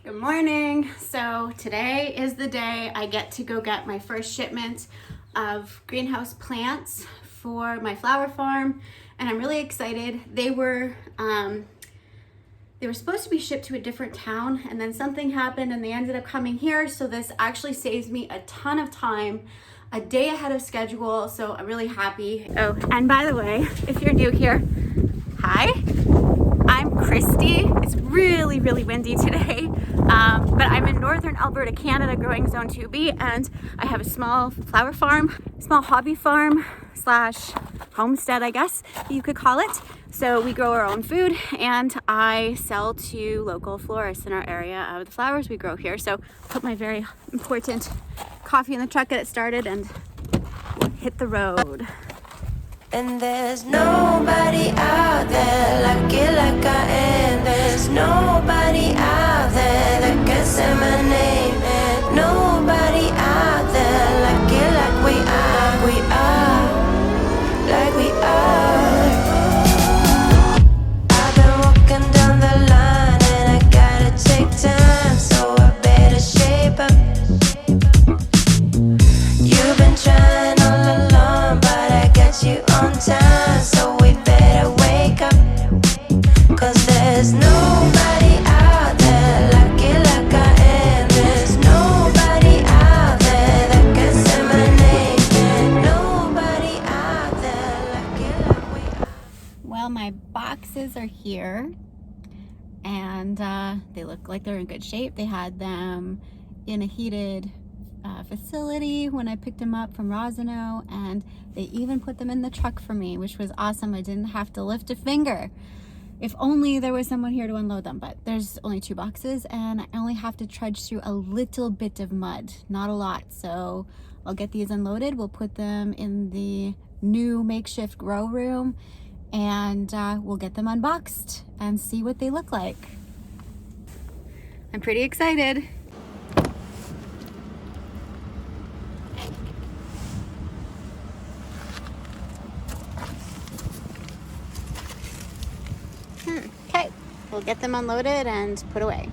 Good morning. So today is the day I get to go get my first shipment of greenhouse plants for my flower farm, and I'm really excited. They were supposed to be shipped to a different town, and then something happened and they ended up coming here. So this actually saves me a ton of time, a day ahead of schedule. So I'm really happy. Oh, and by the way, if you're new here, hi. I'm Christy. It's really windy today, but I'm in northern Alberta, Canada, growing zone 2B, and I have a small flower farm, small hobby farm slash homestead, I guess you could call it. So we grow our own food, and I sell to local florists in our area of the flowers we grow here. So put my very important coffee in the truck, get it started, and hit the road. And there's nobody out there lucky like I am. There's nobody out there that can say my name. And nobody out there lucky like we are, like we are. I've been walking down the line and I gotta take time, so I better shape up. You've been trying all along, but I got you on time, so we better wake up. Cause there's nobody out there lucky like I am. There's nobody out there that can say my name. Nobody out there lucky like we are. Well, my boxes are here, and they look like they're in good shape. They had them in a heated facility when I picked them up from Rosano, and they even put them in the truck for me, which was awesome. I didn't have to lift a finger. If only there was someone here to unload them, but there's only 2 boxes and I only have to trudge through a little bit of mud, not a lot. So I'll get these unloaded. We'll put them in the new makeshift grow room, and we'll get them unboxed and see what they look like. I'm pretty excited. Okay, we'll get them unloaded and put away.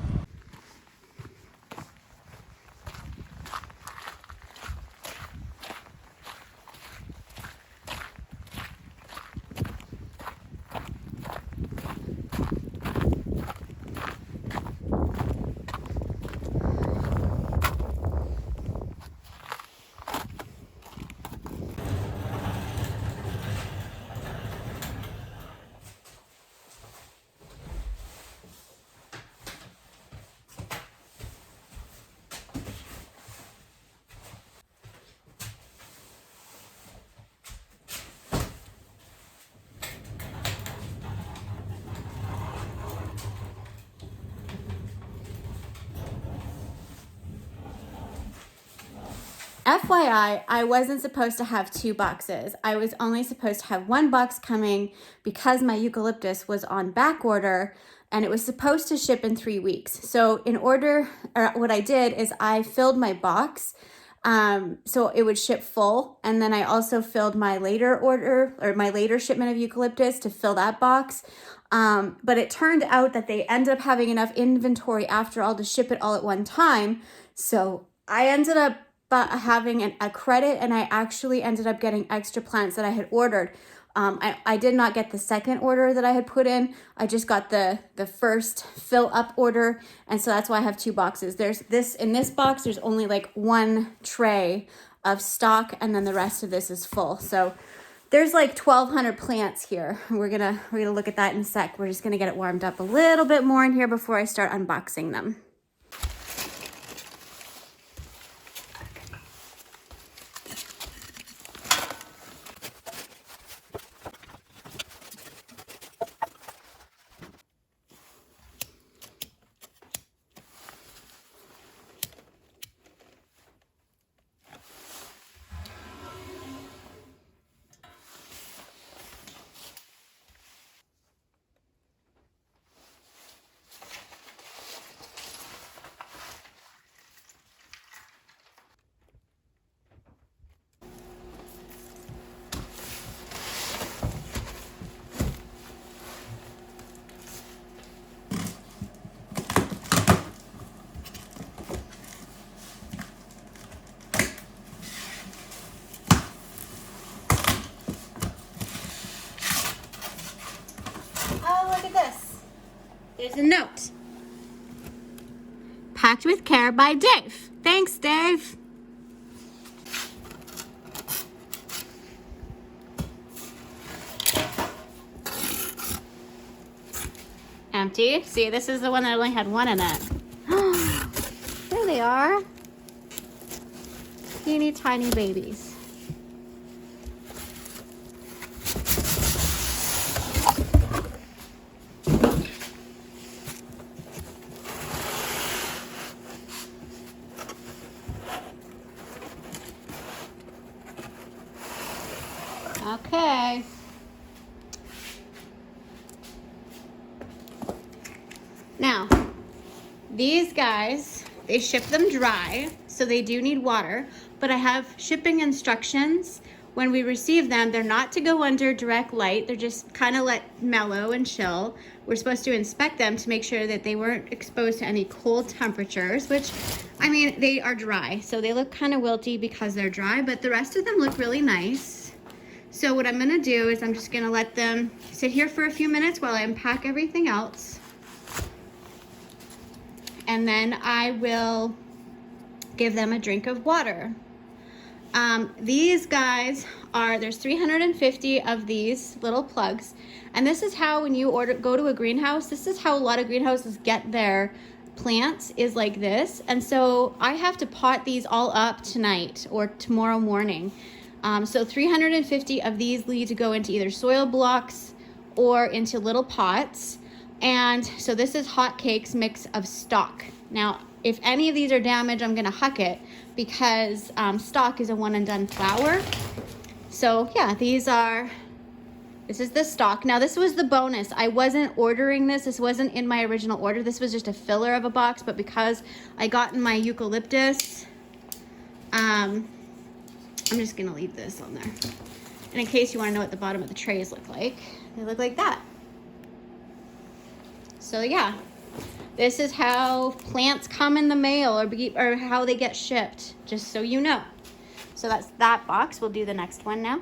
FYI, I wasn't supposed to have 2 boxes. I was only supposed to have 1 box coming because my eucalyptus was on back order and it was supposed to ship in 3 weeks. So what I did is I filled my box so it would ship full, and then I also filled my later order, or my later shipment of eucalyptus, to fill that box. But it turned out that they ended up having enough inventory after all to ship it all at one time. So I ended up having a credit, and I actually ended up getting extra plants that I had ordered. I did not get the second order that I had put in. I just got the first fill up order, and so that's why I have 2 boxes. In this box there's only like 1 tray of stock, and then the rest of this is full. So there's like 1,200 plants here. We're gonna look at that in a sec. We're just gonna get it warmed up a little bit more in here before I start unboxing them. Packed with care by Dave. Thanks, Dave. Empty. See, this is the one that only had one in it. There they are. Teeny tiny babies. Okay. Now, these guys, they ship them dry, so they do need water, but I have shipping instructions. When we receive them, they're not to go under direct light. They're just kind of let mellow and chill. We're supposed to inspect them to make sure that they weren't exposed to any cold temperatures, which, I mean, they are dry. So they look kind of wilty because they're dry, but the rest of them look really nice. So what I'm gonna do is I'm just gonna let them sit here for a few minutes while I unpack everything else. And then I will give them a drink of water. These guys are, there's 350 of these little plugs. And this is how, when you go to a greenhouse, this is how a lot of greenhouses get their plants, is like this. And so I have to pot these all up tonight or tomorrow morning. So 350 of these need to go into either soil blocks or into little pots. And so this is Hot Cakes mix of stock. Now, if any of these are damaged, I'm gonna huck it because stock is a one and done flower. So yeah, this is the stock. Now this was the bonus. I wasn't ordering this. This wasn't in my original order. This was just a filler of a box, but because I got in my eucalyptus, I'm just gonna leave this on there. And in case you wanna know what the bottom of the trays look like, they look like that. So yeah, this is how plants come in the mail or how they get shipped, just so you know. So that's that box. We'll do the next one now.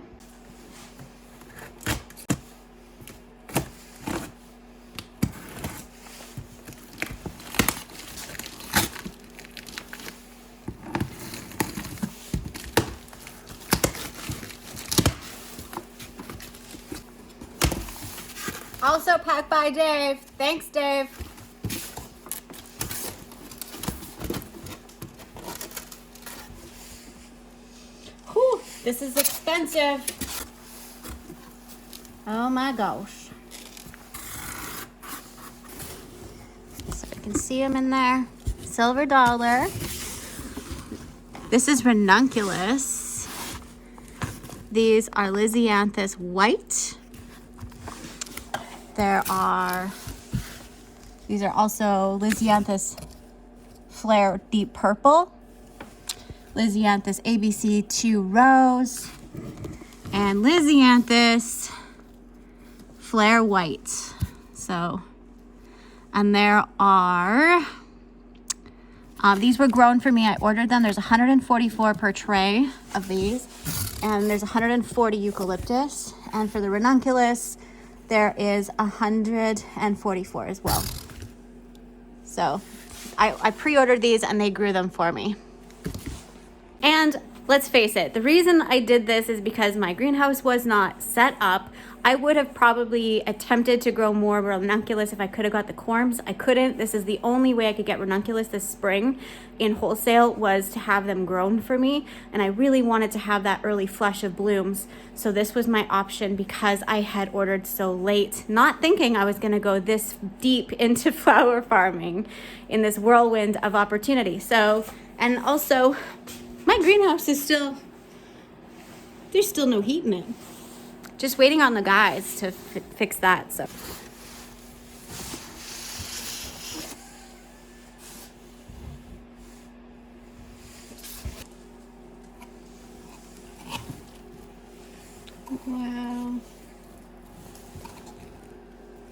Also packed by Dave. Thanks, Dave. Whew, this is expensive. Oh my gosh. So I can see them in there. Silver dollar. This is Ranunculus. These are Lisianthus white. These are also Lisianthus Flare Deep Purple, Lisianthus ABC 2 Rose, and Lisianthus Flare White. So, and there are, these were grown for me. I ordered them. There's 144 per tray of these, and there's 140 eucalyptus. And for the Ranunculus, there is 144 as well. So I pre-ordered these and they grew them for me. And let's face it, the reason I did this is because my greenhouse was not set up. I would have probably attempted to grow more ranunculus if I could have got the corms. I couldn't. This is the only way I could get ranunculus this spring in wholesale, was to have them grown for me. And I really wanted to have that early flush of blooms. So this was my option because I had ordered so late, not thinking I was gonna go this deep into flower farming in this whirlwind of opportunity. So, and also my greenhouse is still, there's still no heat in it. Just waiting on the guys to fix that. So wow.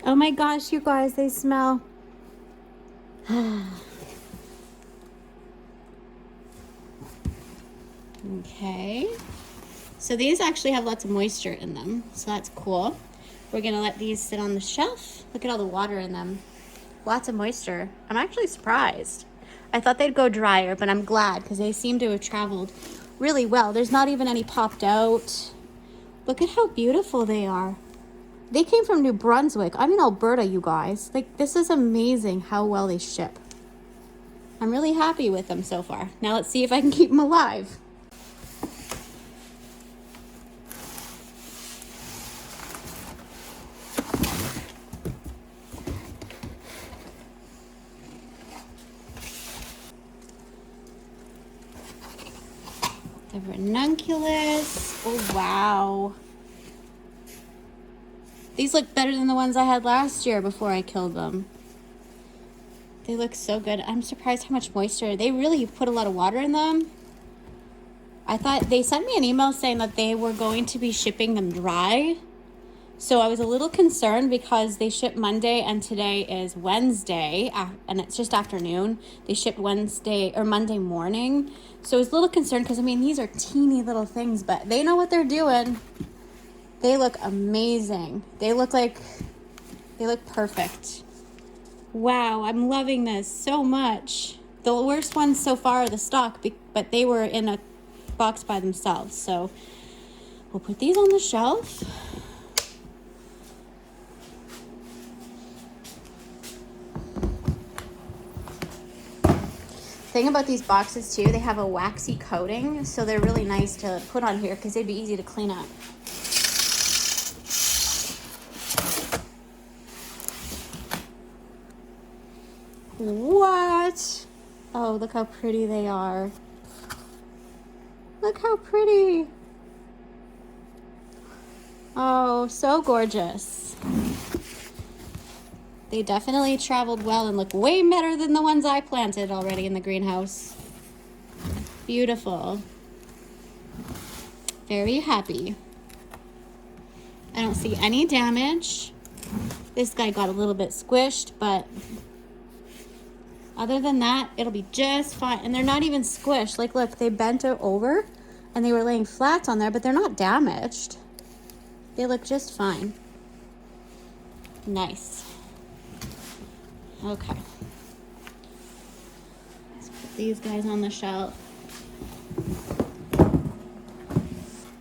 Oh my gosh, you guys, they smell. Okay. So these actually have lots of moisture in them, so that's cool. We're gonna let these sit on the shelf. Look at all the water in them. Lots of moisture. I'm actually surprised. I thought they'd go drier, but I'm glad because they seem to have traveled really well. There's not even any popped out. Look at how beautiful they are. They came from New Brunswick. I'm in Alberta, you guys. Like, this is amazing how well they ship. I'm really happy with them so far. Now let's see if I can keep them alive. The Ranunculus. Oh, wow. These look better than the ones I had last year before I killed them. They look so good. I'm surprised how much moisture. They really put a lot of water in them. I thought they sent me an email saying that they were going to be shipping them dry. So I was a little concerned because they ship Monday and today is Wednesday and it's just afternoon. They shipped Wednesday or Monday morning. So I was a little concerned because I mean, these are teeny little things, but they know what they're doing. They look amazing. They look perfect. Wow, I'm loving this so much. The worst ones so far are the stock, but they were in a box by themselves. So we'll put these on the shelf. Thing about these boxes too, they have a waxy coating, so they're really nice to put on here because they'd be easy to clean up. What? Oh, look how pretty they are. Look how pretty. Oh, so gorgeous. They definitely traveled well and look way better than the ones I planted already in the greenhouse. Beautiful. Very happy. I don't see any damage. This guy got a little bit squished, but other than that, it'll be just fine. And they're not even squished. Like, look, they bent it over and they were laying flat on there, but they're not damaged. They look just fine. Nice. Okay. Let's put these guys on the shelf.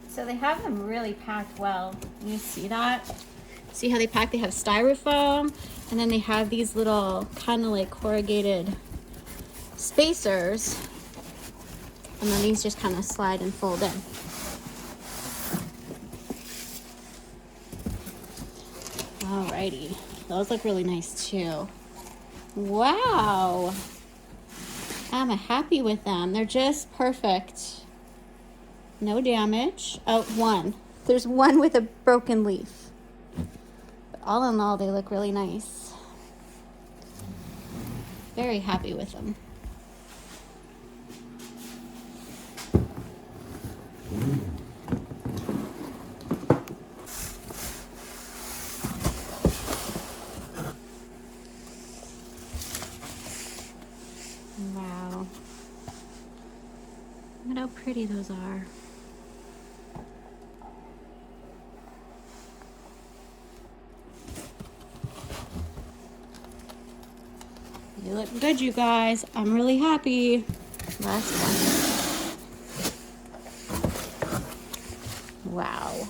So they have them really packed well. You see that? See how they pack? They have styrofoam, and then they have these little kind of like corrugated spacers. And then these just kind of slide and fold in. Alrighty. Those look really nice too. Wow. I'm happy with them. They're just perfect. No damage. Oh, one. There's one with a broken leaf. But all in all, they look really nice. Very happy with them. Wow. Look at how pretty those are. You look good, you guys. I'm really happy. Last one. Wow.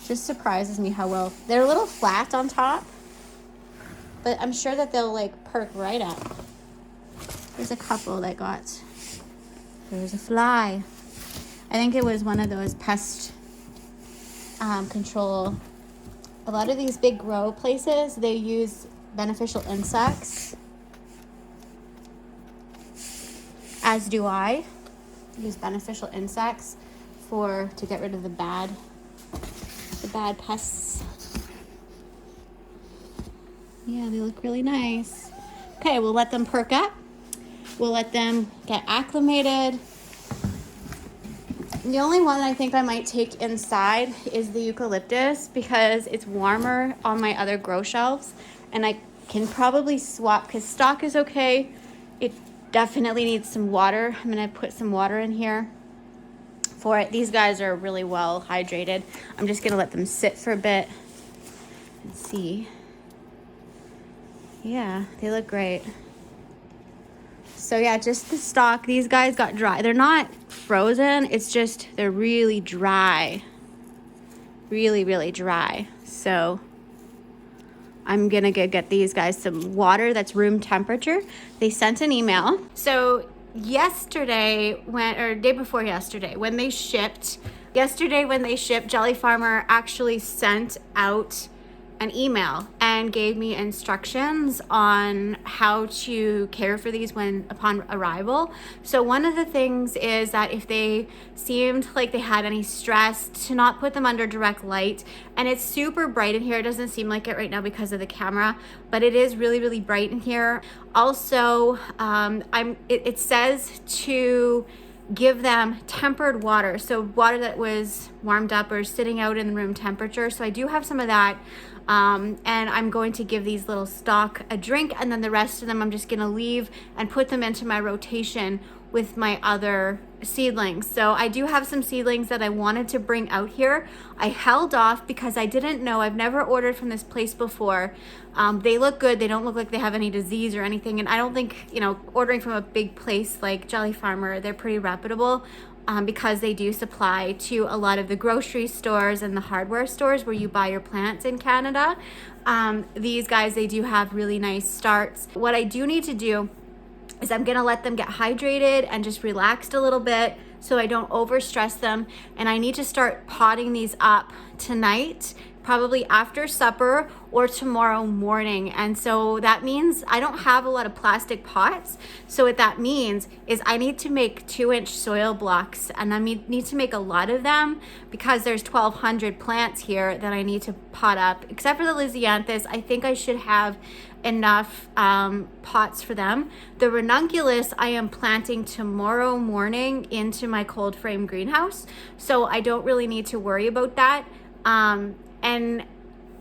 Just surprises me how well. They're a little flat on top, but I'm sure that they'll like perk right up. There's a couple that got, there's a fly. I think it was one of those pest control. A lot of these big grow places, they use beneficial insects, as do I. Use beneficial insects to get rid of the bad pests. Yeah, they look really nice. Okay, we'll let them perk up. We'll let them get acclimated. The only one I think I might take inside is the eucalyptus because it's warmer on my other grow shelves, and I can probably swap because stock is okay. It definitely needs some water. I'm gonna put some water in here for it. These guys are really well hydrated. I'm just gonna let them sit for a bit and see. Yeah, they look great. So yeah, just the stalk. These guys got dry. They're not frozen. It's just they're really dry. Really, really dry. So I'm gonna go get these guys some water that's room temperature. They sent an email. So yesterday, day before yesterday, when they shipped, Jelly Farmer actually sent out an email and gave me instructions on how to care for these upon arrival. So one of the things is that if they seemed like they had any stress, to not put them under direct light. And it's super bright in here. It doesn't seem like it right now because of the camera, but it is really, really bright in here. Also, it says to give them tempered water, so water that was warmed up or sitting out in room temperature. So I do have some of that. And I'm going to give these little stock a drink, and then the rest of them I'm just going to leave and put them into my rotation with my other seedlings. So I do have some seedlings that I wanted to bring out here. I held off because I didn't know. I've never ordered from this place before. They look good. They don't look like they have any disease or anything. And I don't think, ordering from a big place like Jelly Farmer, they're pretty reputable. Because they do supply to a lot of the grocery stores and the hardware stores where you buy your plants in Canada. These guys, they do have really nice starts. What I do need to do is I'm gonna let them get hydrated and just relaxed a little bit so I don't overstress them. And I need to start potting these up tonight, probably after supper or tomorrow morning. And so that means I don't have a lot of plastic pots. So what that means is I need to make 2-inch soil blocks, and I need to make a lot of them because there's 1,200 plants here that I need to pot up. Except for the Lisianthus, I think I should have enough pots for them. The Ranunculus I am planting tomorrow morning into my cold frame greenhouse, so I don't really need to worry about that. And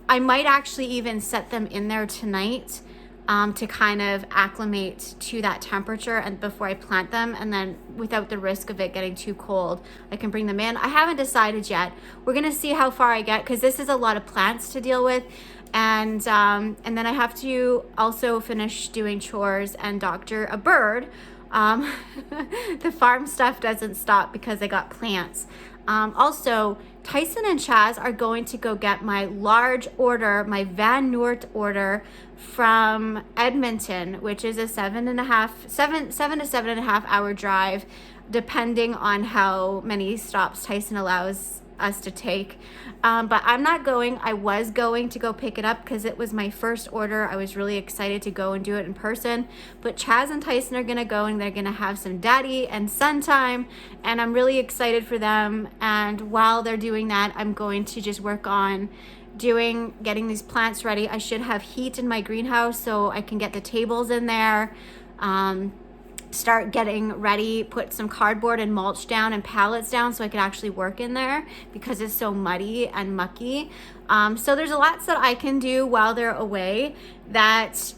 I might actually even set them in there tonight to kind of acclimate to that temperature and before I plant them, and then without the risk of it getting too cold, I can bring them in. I haven't decided yet. We're gonna see how far I get because this is a lot of plants to deal with. And then I have to also finish doing chores and doctor a bird. The farm stuff doesn't stop because I got plants. Also, Tyson and Chaz are going to go get my large order, my Van Noort order from Edmonton, which is a 7 to 7.5 hour drive, depending on how many stops Tyson allows us to take. But I'm not going. I was going to go pick it up because it was my first order. I was really excited to go and do it in person. But Chaz and Tyson are going to go, and they're going to have some daddy and son time. And I'm really excited for them. And while they're doing that, I'm going to just work on getting these plants ready. I should have heat in my greenhouse so I can get the tables in there. Start getting ready, put some cardboard and mulch down and pallets down so I could actually work in there because it's so muddy and mucky. So there's lots that I can do while they're away that,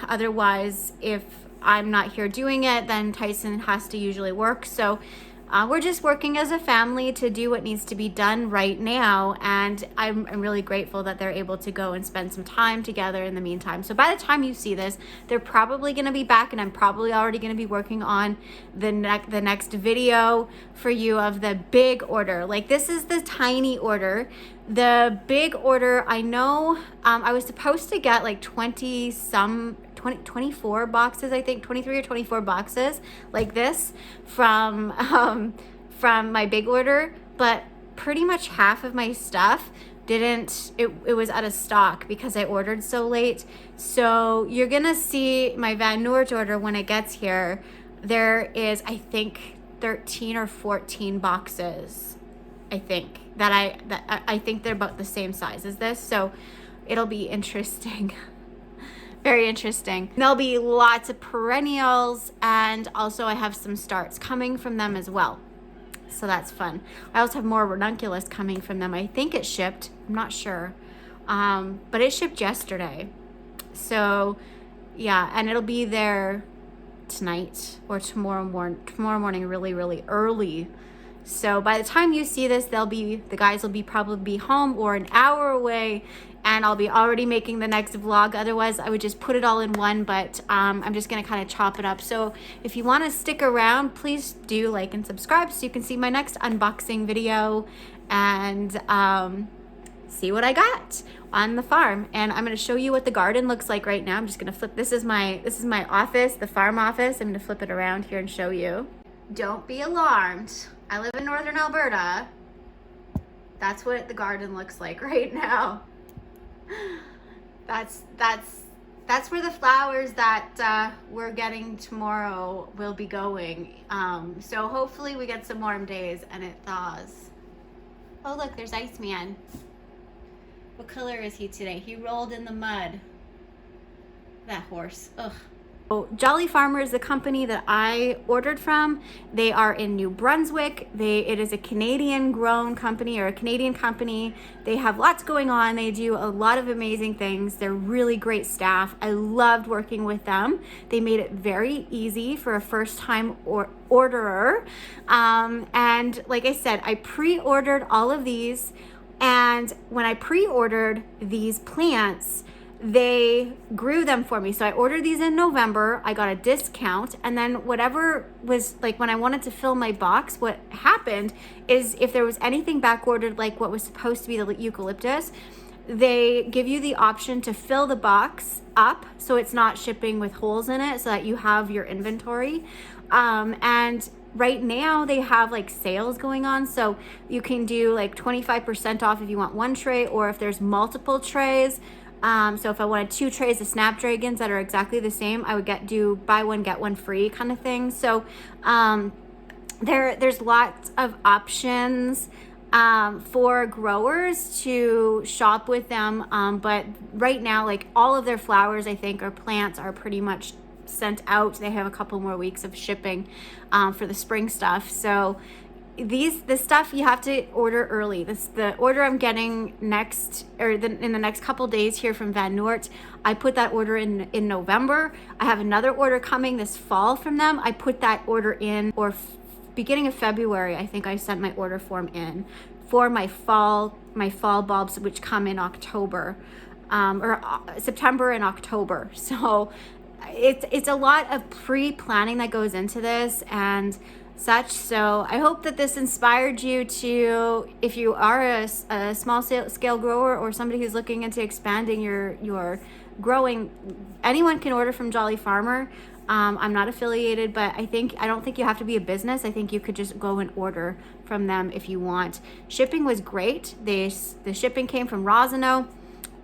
otherwise if I'm not here doing it, then Tyson has to usually work. So we're just working as a family to do what needs to be done right now, and I'm really grateful that they're able to go and spend some time together in the meantime. So by the time you see this, they're probably going to be back, and I'm probably already going to be working on the next video for you of the big order. Like, this is the tiny order. The big order, I know I was supposed to get like 24 boxes, I think 23 or 24 boxes like this from my big order, but pretty much half of my stuff it was out of stock because I ordered so late. So you're gonna see my Van Noort order when it gets here. There is, I think, 13 or 14 boxes, I think, that I think they're about the same size as this, so it'll be interesting. Very interesting. There'll be lots of perennials, and also I have some starts coming from them as well. So that's fun. I also have more Ranunculus coming from them. I think it shipped. I'm not sure. But it shipped yesterday. So yeah, and it'll be there tonight or tomorrow morning really, really early. So by the time you see this, the guys will probably be home or an hour away, and I'll be already making the next vlog. Otherwise, I would just put it all in one, but I'm just gonna kind of chop it up. So if you want to stick around, please do like and subscribe so you can see my next unboxing video and see what I got on the farm. And I'm gonna show you what the garden looks like right now. I'm just gonna flip, this is my office, the farm office. I'm gonna flip it around here and show you. Don't be alarmed. I live in northern Alberta. That's what the garden looks like right now. That's where the flowers that we're getting tomorrow will be going. So hopefully we get some warm days and it thaws. Oh look, there's Iceman. What color is he today? He rolled in the mud. That horse. Ugh. So Jolly Farmer is the company that I ordered from. They are in New Brunswick. It is a Canadian grown company, or a Canadian company. They have lots going on. They do a lot of amazing things. They're really great staff. I loved working with them. They made it very easy for a first-time orderer. And like I said, I pre-ordered all of these. And when I pre-ordered these plants, they grew them for me. So I ordered these in November. I got a discount, and then whatever was, like, when I wanted to fill my box, what happened is if there was anything back ordered, like what was supposed to be the eucalyptus, they give you the option to fill the box up so it's not shipping with holes in it, so that you have your inventory. And right now they have like sales going on, so you can do like 25% off if you want one tray, or if there's multiple trays. So if I wanted 2 trays of snapdragons that are exactly the same, I would do buy one get one free kind of thing. So there's lots of options for growers to shop with them, but right now, like, all of their flowers, I think, or plants are pretty much sent out. They have a couple more weeks of shipping for the spring stuff. So this stuff you have to order early. The order I'm getting next, or in the next couple days here from Van Noort, I put that order in November. I have another order coming this fall from them. I put that order in, or beginning of February, I think I sent my order form in for my fall bulbs, which come in October, or September and October. So it's a lot of pre-planning that goes into this and such. So I hope that this inspired you to, if you are a small scale grower or somebody who's looking into expanding your growing, anyone can order from Jolly Farmer. I'm not affiliated, but I don't think you have to be a business. I think you could just go and order from them if you want. Shipping was great. The shipping came from Rosano.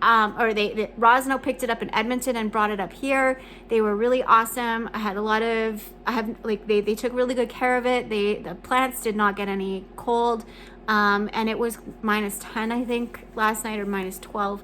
Rosano picked it up in Edmonton and brought it up here. They were really awesome. They took really good care of it. The plants did not get any cold. And it was -10, I think, last night, or -12.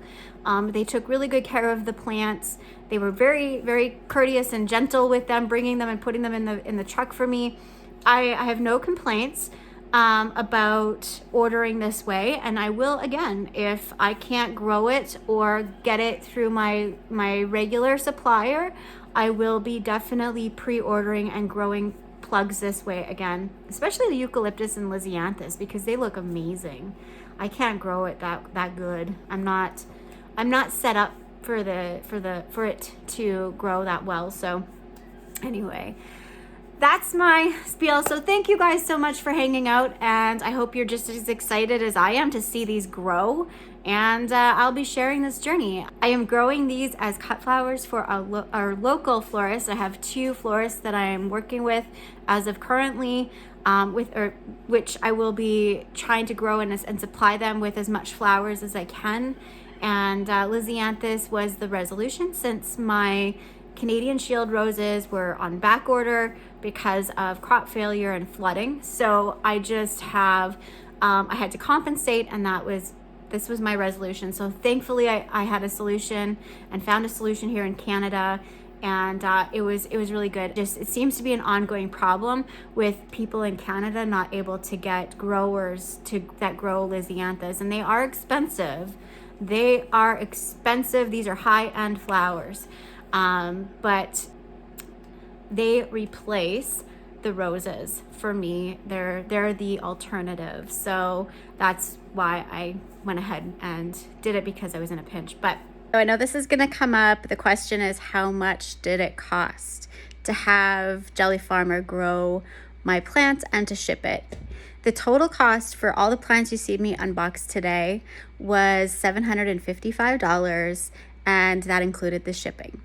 They took really good care of the plants. They were very, very courteous and gentle with them, bringing them and putting them in the truck for me. I have no complaints about ordering this way, and I will, again, if I can't grow it or get it through my regular supplier, I will be definitely pre-ordering and growing plugs this way again, especially the eucalyptus and Lisianthus, because they look amazing. I can't grow it that good. I'm not set up for it to grow that well. So anyway, that's my spiel. So thank you guys so much for hanging out, and I hope you're just as excited as I am to see these grow. And I'll be sharing this journey. I am growing these as cut flowers for our local florist. I have 2 florists that I am working with as of currently, which I will be trying to grow and supply them with as much flowers as I can. And Lisianthus was the resolution, since my Canadian Shield roses were on back order because of crop failure and flooding. So I just have, I had to compensate, and this was my resolution. So thankfully I had a solution and found a solution here in Canada, and it was really good. It seems to be an ongoing problem with people in Canada not able to get growers that grow Lisianthus, and they are expensive. These are high-end flowers, but they replace the roses for me. They're the alternative. So that's why I went ahead and did it, because I was in a pinch. But so I know this is going to come up. The question is, how much did it cost to have Jelly Farmer grow my plants and to ship it? The total cost for all the plants you see me unbox today was $755, and that included the shipping.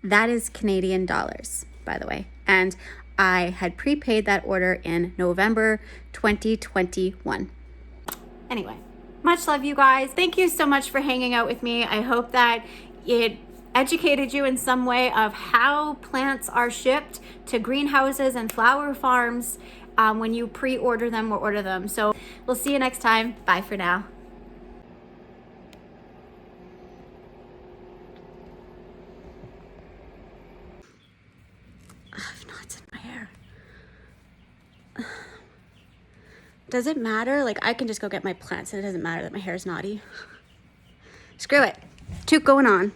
That is Canadian dollars, by the way. And I had prepaid that order in November 2021. Anyway, much love, you guys. Thank you so much for hanging out with me. I hope that it educated you in some way of how plants are shipped to greenhouses and flower farms when you pre-order them or order them. So we'll see you next time. Bye for now. I have knots in my hair. Does it matter? Like, I can just go get my plants and it doesn't matter that my hair is knotty. Screw it. Toot going on.